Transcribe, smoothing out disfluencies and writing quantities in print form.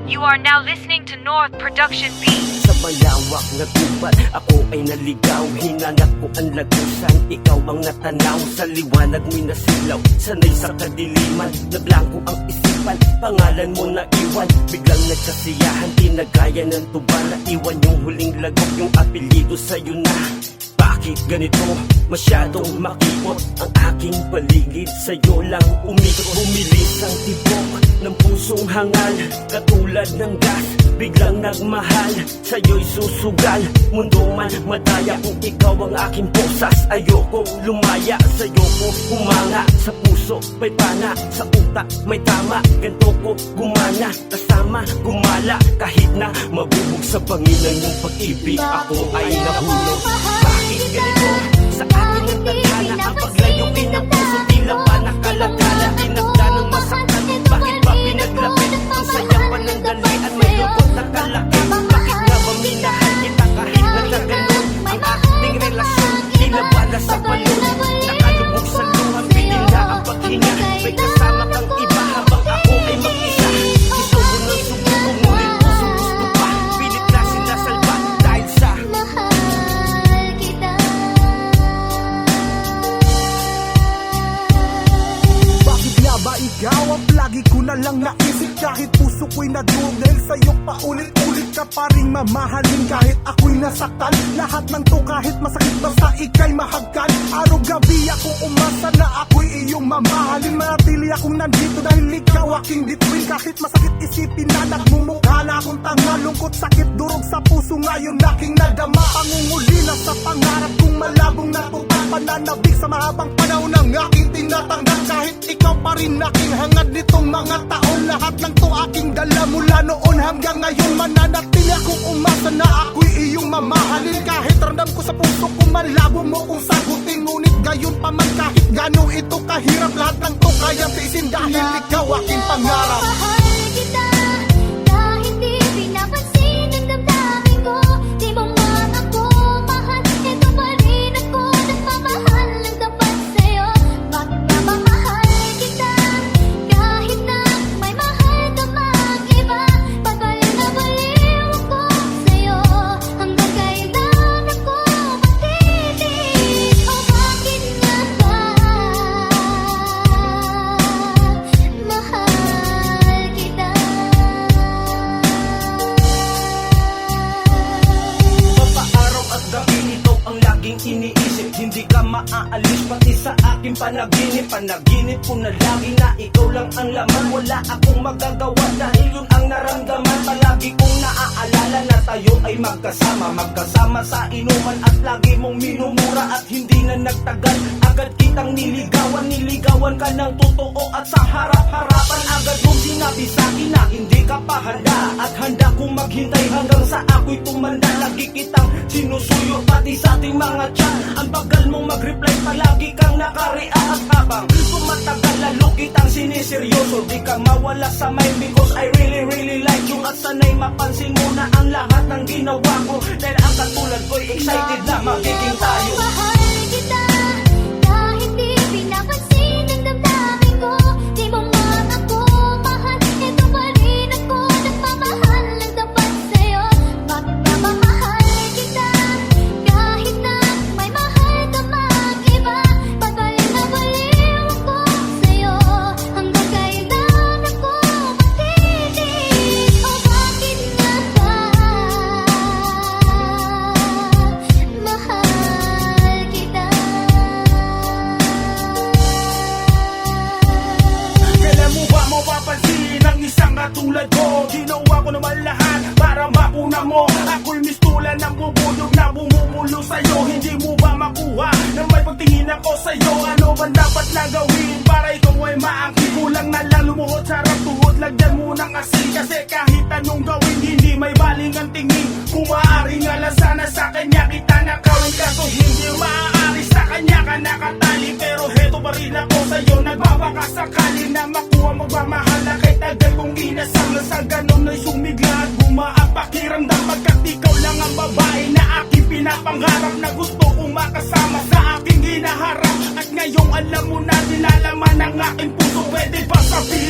You are now listening to North Production Beats. Sa malawak na gubat, ako ay naligaw. Hinanap ko ang lagusan, ikaw ang natanaw. Sa liwanag mo'y nasilaw, sanay sa kadiliman. Nablangko ang isipan, pangalan mo na iwan. Biglang nagkasiyahan, tinagaya ng tuba. Naiwan yung huling lagok, yung apelyido sa'yo na. Bakit ganito? Masyadong makipot ang aking paligid. Sa'yo lang umikot, bumilis ang tibok ng pusong hangal. Katulad ng gas, biglang nagmahal. Sa'yo'y susugal, mundo man madaya. Kung ikaw ang aking posas, ayokong lumaya. Sa'yo ko humanga, sa puso may pana, sa utak may tama. Ganto ko gumana, kasama gumala. Kahit na mabubog sa Panginoon yung pag-ibig, ako ay nahulog. Bakit ganito? Sa akin ang tadhana, ang paglayuin ng puso, tila ba nakalagala? Tinagda ng masaktan, bakit ba pinaglapit? Ang saya pa ng dalian, may lungkot na kalaki. Bakit nga ba minahal kita kahit nagkaganon? Ang ating relasyon, tila ba nasa balon? Nakalubog sa luha, piling na ang paghinga. May kasama kang iba habang ako ay mag-isa. Isubo ng subo ko, ngunit puso gusto pa. Pilit na sinasalba dahil sa ba ikaw ang lagi ko na lang naisip? Kahit puso ko'y nadurog dahil sa'yo paulit-ulit ka pa rin mamahalin. Kahit ako'y nasaktan, lahat ng to kahit masakit basta ika'y mahagkan. Araw-gabi akong umasa na ako'y iyong mamahalin. Manatili akong nandito dahil ikaw aking bituin. Kahit masakit isipin na nagmumukha na akong tanga. Lungkot, sakit, durog sa puso ngayon aking nadama. Pangungulila sa pangarap kong malabong natutang. Pananabik sa mahabang panahon ng aking tinatanggal. Kahit ikaw pa rin aking hangad nitong mga taon. Lahat ng to aking dala mula noon hanggang ngayon. Mananatili akong umasa na ako'y iyong mamahalin. Kahit ramdam ko sa puso ko malabo mo kung sagutin. Ngunit gayon pa man kahit gano'n ito kahirap, lahat ng to kayang tiisin dahil ikaw aking pangarap. Mahal kita kahit di pinapansin ang damdamin ko. Di mo man ako mahal, ito pa rin ako nagmamahal ng tapat sa'yo. Bakit nga ba mahal kita kahit na may mahal ka mang iba? Pagkala na baliw ako sa'yo, hanggang kailan ako magtitis? O bakit nga ba mahal kita? Papaaraw at gabi ito ang laging iniisip. Hindi ka maaalis pati sa aking panaginip. Panaginip ko na lagi na ikaw lang ang laman. Wala akong magagawa dahil yun ang naramdaman. Palagi kong naaalala na tayo ay magkasama. Magkasama sa inuman at lagi mong minumura. At hindi na nagtagal, agad kitang niligawan. Niligawan ka ng totoo at sa harap-harapan. Agad mong sinabi sa akin na hindi ka pa handa. At handa kong maghintay hanggang sa ako'y tumanda. Lagi kitang sinusuyo pati sa ating mga chat. Ang bagal mong mag-reply, palagi kang nakareact. Habang tumatagal lalo kitang siniseryoso. Di ka mawala sa mind because I really like you. At sanay mapansin mo na ang lahat ng ginawa ko. Dahil ang katulad ko'y excited na magiging tayo. Mahal kita kahit di pinapansin ang damdamin ko. Di mo man ako mahal, ito pa rin ako nagmamahal ng tapat sa'yo. Bakit nga ba mahal kita kahit na may mahal ka mang iba? Pagkala na baliw ako sa'yo, hanggang kailan ako magtitis? O bakit nga ba mahal kita? Kailan mo ba mapapansin ang isang katulad ko? Ginawa ko naman lahat para mapuna mo. Ako'y mistulan ng bubulog na bumumulo sa'yo. Hindi mo ba makuha na may pagtingin ako sa'yo? Ano ba dapat na gawin para ikaw ay maangkin? Kulang na lang lumuhod sa harap tuhod, lagyan mo ng asin. Kasi kahit anong gawin, hindi may baling ang tingin. Kung maaari nga lang sana sa kanya kita nakawin. Kaso hindi maaari, sa kanya ka nakatali. Pero heto pa rin ako sa'yo, nagbabakasakali na makuha mo ba mahal na kahit agad kong inasal. Na sa ganon ay sumigla at bumaang pakiramdam. Pagkat ikaw lang ang babae na aking pinapangarap, na gusto kong makasama sa aking hinaharap. At ngayong alam mo na nilalaman ng aking puso, pwede ba sabihin